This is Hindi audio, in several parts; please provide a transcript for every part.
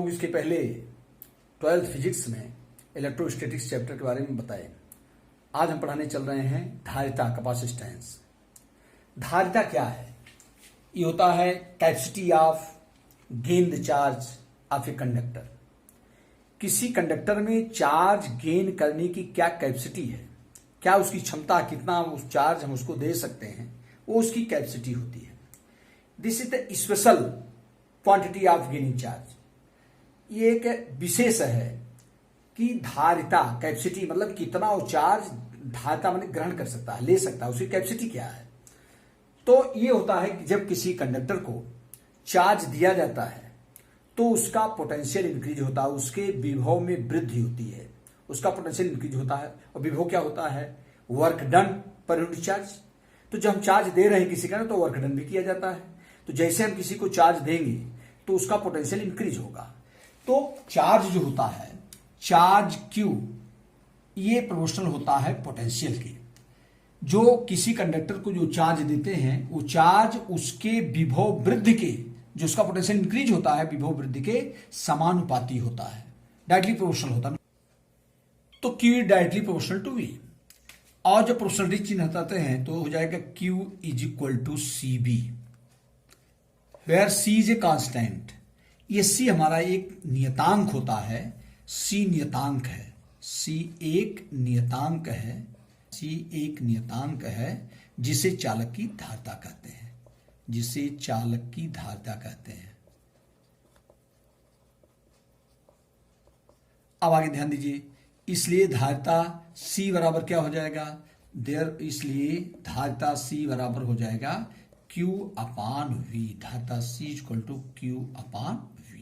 लोग इसके पहले 12th फिजिक्स में इलेक्ट्रोस्टैटिक्स चैप्टर के बारे में बताए। आज हम पढ़ाने चल रहे हैं धारिता, कैपेसिटेंस। धारिता क्या है? ये होता है capacity of gain the charge of a conductor. किसी कंडक्टर में चार्ज गेन करने की क्या कैपेसिटी है, क्या उसकी क्षमता, कितना उस चार्ज हम उसको दे सकते हैं, वो उसकी कैपेसिटी होती है। This is the special quantity of gaining charge. ये एक विशेष है कि धारिता, कैपेसिटी मतलब कितना वो चार्ज धारिता मतलब ग्रहण कर सकता है, ले सकता है, उसकी कैपेसिटी क्या है। तो ये होता है कि जब किसी कंडक्टर को चार्ज दिया जाता है तो उसका पोटेंशियल इंक्रीज होता है, उसके विभव में वृद्धि होती है, उसका पोटेंशियल इंक्रीज होता है। और विभव क्या होता है? Work done per unit charge. तो जब हम चार्ज दे रहे हैं किसी का तो वर्क डन भी किया जाता है। तो जैसे हम किसी को चार्ज देंगे तो उसका पोटेंशियल इंक्रीज होगा। तो चार्ज जो होता है, चार्ज क्यू, ये प्रोपोर्शनल होता है पोटेंशियल के। जो किसी कंडक्टर को जो चार्ज देते हैं वो चार्ज उसके विभव वृद्धि के, जो उसका पोटेंशियल इंक्रीज होता है, विभव वृद्धि के समानुपाती होता है, डायरेक्टली प्रोपोर्शनल होता है। तो Q is directly proportional to V। और जब प्रोपोर्शनलिटी चिन्ह हटाते हैं तो हो जाएगा Q is equal to CB, where C is a constant. ये C हमारा एक नियतांक होता है, C नियतांक है, C एक नियतांक है, C एक नियतांक है जिसे चालक की धारिता कहते हैं, जिसे चालक की धारिता कहते हैं। अब आगे ध्यान दीजिए, इसलिए धारिता C बराबर क्या हो जाएगा? इसलिए धारिता C बराबर हो जाएगा Q अपान V। धारिता C equal to Q upon V।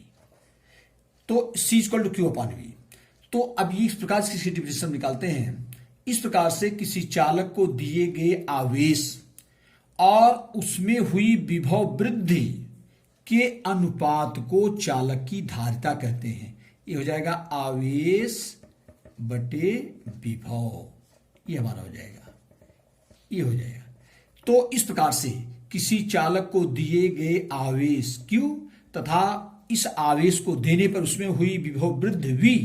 तो C equal to Q upon V। तो अब ये इस प्रकार से इसकी डिफिनेशन निकालते हैं। इस प्रकार से किसी चालक को दिए गए आवेश और उसमें हुई विभव वृद्धि के अनुपात को चालक की धारिता कहते हैं। ये हो जाएगा आवेश बटे विभव, ये हमारा हो जाएगा, ये हो जाएगा। तो इस प्रकार से किसी चालक को दिए गए आवेश Q तथा इस आवेश को देने पर उसमें हुई विभव वृद्धि V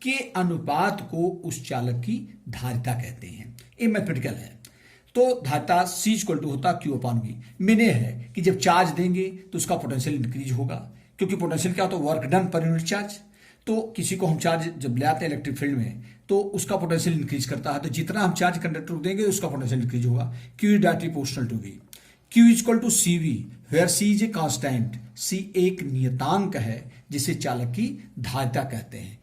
के अनुपात को उस चालक की धारिता कहते हैं। ये मैथमेटिकल है। तो धारिता C इक्वल टू होता Q अपान V। मैंने है कि जब चार्ज देंगे तो उसका पोटेंशियल इंक्रीज होगा, क्योंकि पोटेंशियल क्या होता है? Work done per unit charge. तो किसी को हम चार्ज जब ले आते हैं इलेक्ट्रिक फील्ड में तो उसका पोटेंशियल इंक्रीज करता है। तो जितना हम चार्ज कंडक्टर को देंगे उसका पोटेंशियल इंक्रीज होगा। Q is directly proportional to V। Q is equal to CV, where C is a constant. C एक नियतांक है जिसे चालक की धारिता कहते हैं,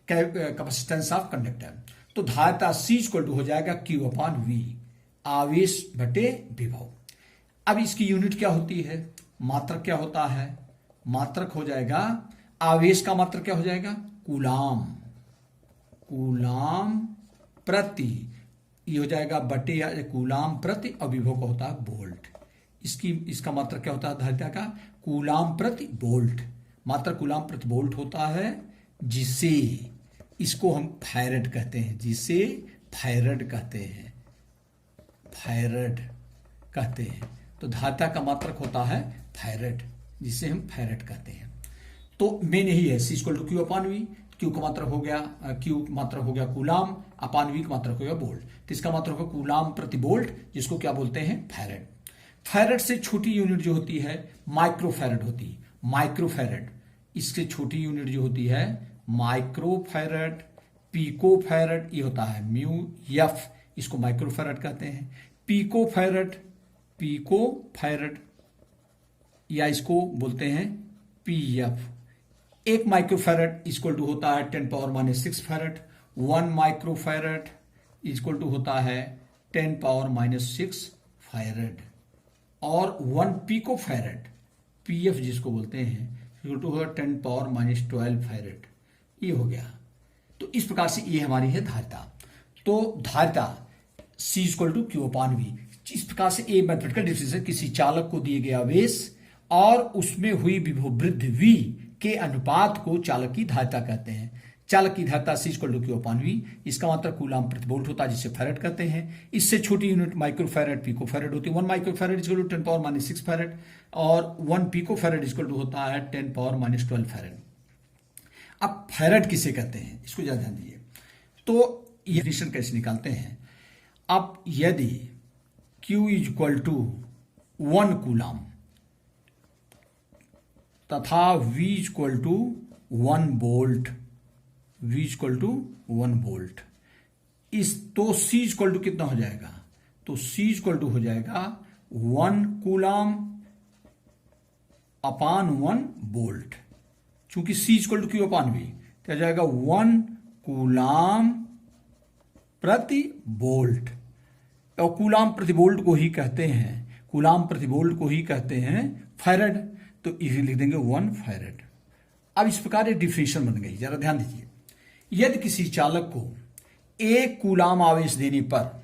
कैपेसिटेंस ऑफ कंडक्टर। तो धारिता C इक्वल टू हो जाएगा Q अपान V, आवेश बटे विभव। अब इसकी यूनिट क्या होती है? मात्रक क्या होता है? मात्रक हो जाएगा, आवेश का मात्रक क्या हो जाएगा? कूलाम, कूलाम प्रति, ये हो जाएगा बटे कूलाम प्रति, और विभव का होता है वोल्ट। इसका मात्रक क्या होता है धारिता का? कूलाम प्रति वोल्ट। मात्रक कूलाम प्रति वोल्ट होता है, जिसे इसको हम फैरड कहते हैं, जिसे फैरड कहते हैं, फैरड कहते हैं। तो धारिता का मात्रक होता है फैरड, जिसे हम फैरड कहते हैं। तो मेन यही है, C equal to Q upon V। Q का मात्रक हो गया, Q मात्रक हो गया कूलाम, अपान V का मात्रक हो गया वोल्ट। तो इसका मात्रक हो कूलाम प्रति वोल्ट, जिसको क्या बोलते हैं? फैरड। फैरड से छोटी यूनिट जो होती है माइक्रोफैरड होती है, माइक्रोफैरड। इससे छोटी यूनिट जो होती है माइक्रोफैरड, पिकोफैरड, ये होता है म्यू एफ, इसको माइक्रोफैरड कहते हैं। पिकोफैरड, पिकोफैरड, या इसको बोलते हैं PF। एक माइक्रोफैरड इक्वल टू होता है 10 power minus 6 farad. 1 microfarad equal to होता है 10 पावर माइनस 6 फैरड। और 1 पिकोफैरड, PF जिसको बोलते हैं, इक्वल टू होगा 10 पावर माइनस 12 फैरड। ये हो गया। तो इस प्रकार से ये हमारी है धारिता। तो धारिता C equal to Q upon V। इस प्रकार से ए मैथमेटिकल डिफिनेशन, किसी चालक को दिए गए आवेश और उसमें हुई विभव वृद्धि V के अनुपात को चालक की धारिता कहते हैं। चालक की धारिता C equal to Q upon V। इसका मात्रक कूलाम प्रति वोल्ट होता है, जिसे फैरड कहते हैं। इससे छोटी यूनिट माइक्रोफैरड, पिकोफैरड होती है। 1 microfarad equal to 10 power minus 6 farad, और 1 पिकोफैरड इक्वल टू होता है 10 पावर माइनस 12 फैरड। अब फैरड किसे कहते हैं, इसको ज्यादा ध्यान दीजिए। तो ये डेफिनेशन कैसे निकालते हैं। अब यदि Q is equal to 1 coulomb तथा V is equal to 1 volt, V is equal to 1 volt, इस तो C इज इक्वल टू कितना हो जाएगा, तो C इज इक्वल टू हो जाएगा 1 कूलम अपान 1 वोल्ट। चूंकि C is equal to Q upon V, तो आ जाएगा 1 कूलम प्रति वोल्ट। और कूलम प्रति वोल्ट को ही कहते हैं, कूलम प्रति वोल्ट को ही कहते हैं फैरड, तो इसे लिख देंगे 1 फैरड। अब इस प्रकार एक डिफिनेशन बन गई, जरा ध्यान दीजिए। यदि किसी चालक को 1 कूलम आवेश देने पर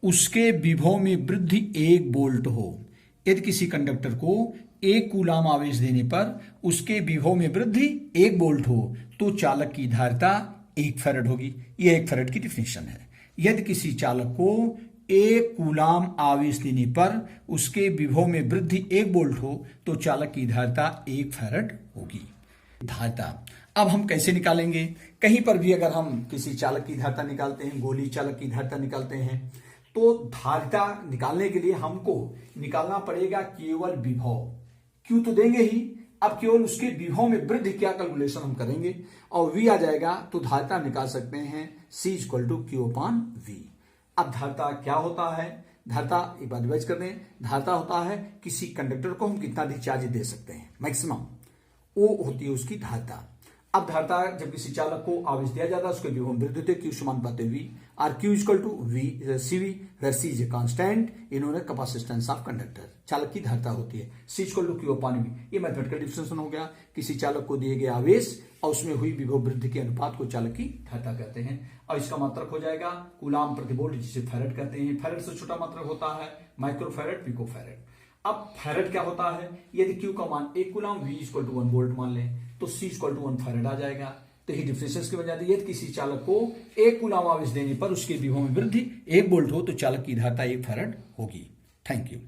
उसके विभव में वृद्धि 1 वोल्ट हो, यदि किसी कंडक्टर को 1 कूलम आवेश देने पर उसके विभव में वृद्धि 1 वोल्ट हो, तो चालक की धारिता 1 फैरड होगी। यह 1 फैरड की डिफिनेशन है। यदि किसी चालक को 1 कूलम आवेश देने पर उसके विभव में वृद्धि 1 वोल्ट हो, तो चालक की धारिता 1 फैरड होगी। धारिता अब हम कैसे निकालेंगे। कहीं पर भी अगर हम किसी चालक की धारिता निकालते हैं, गोली चालक की धारिता निकालते हैं, तो धारिता निकालने के लिए हमको निकालना पड़ेगा केवल विभव। क्यों तो देंगे ही, अब केवल उसके विभव में वृद्धि क्या कैलकुलेशन हम करेंगे और V आ जाएगा, तो धारिता निकाल सकते हैं C equal to Q upon V। अब धारिता क्या होता है, धारिता एक बार रिवाइज कर दें। धारिता होता है किसी कंडक्टर को हम कितना अधिक चार्ज दे सकते हैं, मैक्सिमम, वो होती है उसकी धारिता। अब धारिता जब किसी चालक को आवेश दिया जाता है, उसके विभव में वृद्धि होती है, Q समान पाते V और Q equal to CV, where C is a constant इन्होंने कैपेसिटेंस ऑफ कंडक्टर, चालक की धारिता होती है। C equal to Q upon V, ये मैथमेटिकल डिफरेंशिएशन हो गया। किसी चालक को दिए गए आवेश और उसमें हुई विभव वृद्धि के अनुपात को चालक की धारिता कहते हैं। और इसका मात्रक हो जाएगा कूलम प्रति वोल्ट, जिसे फैरड कहते हैं। फैरड से छोटा मात्रक होता है माइक्रोफैरड, पिकोफैरड। अब फैरड क्या होता है, यदि Q का मान 1 coulomb, V equal to 1 volt मान लें, तो C इक्वल टू 1 फैरड आ जाएगा। तो ये डिफरेंशिएशन की वजह से यदि किसी चालक को 1 कूलम आवेश देने पर उसके विभव में वृद्धि 1 वोल्ट हो, तो चालक की धारिता 1 फैरड होगी। Thank you.